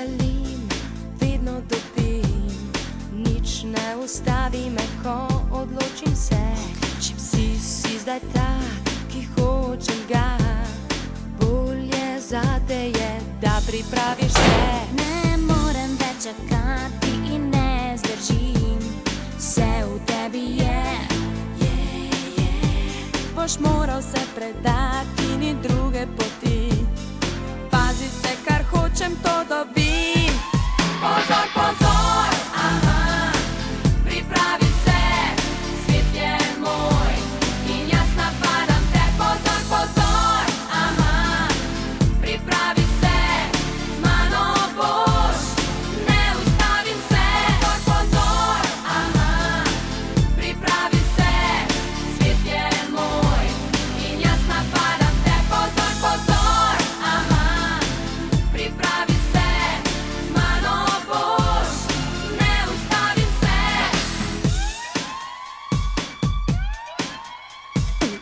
želim, vedno dobim, nič ne ustavi me, ko odločim se. Si zdaj ta, ki hočem ga, bolje zate je, da pripraviš se. Ne morem več čakati in ne zdržim, vse v tebi je. Boš moral se predati, ni druge poti, pazi se, kar hočem, to dobim. Pozor, pozor, aha, pripravi se, svet je moj in jaz napadam te. Pozor, pozor, aha, pripravi se, z mano boš, ne ustavim se. Pozor, pozor, aha, pripravi se, svet je moj in jaz napadam te. Pozor, pozor, aha, pripravi se, z mano boš, ne ustavim se.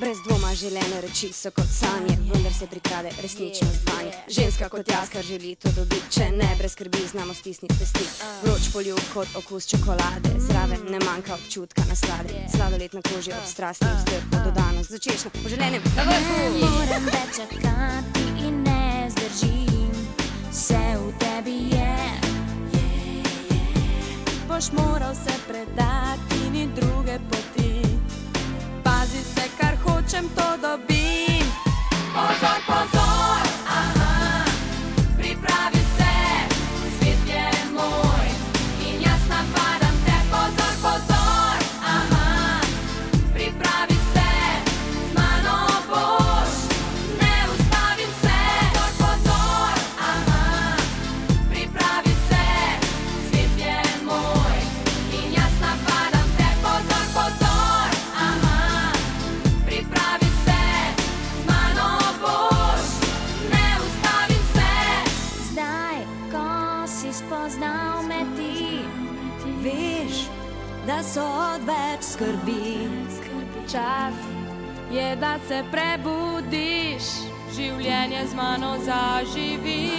Brez dvoma želene reči so kot sanje, vendar se prikrade resničnost vanje. Ženska kot jaz, kar želi to dobiti, če ne brez skrbi znamo stisniti pesti. Vroč poljub kot okus čokolade, zraven ne manjka občutka naslade. Sladoled na koži ob strasti, vzdrh, dodanost začečno poželenem na vrhu. Ne morem več čakati in ne zdržim, vse v tebi je. Boš moral se predati, ni druge poti, pazi se, kar hočem, to dobim. Pozor, pozor, aha, pripravi se, svet je moj in jaz napadam te. Pozor, pozor, aha, pripravi se, z mano boš, ne ustavim se. Pozor, pozor, aha, pripravi se, svet je moj in jaz napadam te. Pozor, pozor, aha, pripravi se, z mano boš, ne ustavim se. Zdaj, ko si spoznal me ti, Veš, da so odveč skrbi, čas je, da se prebudiš, življenje z mano zaživiš.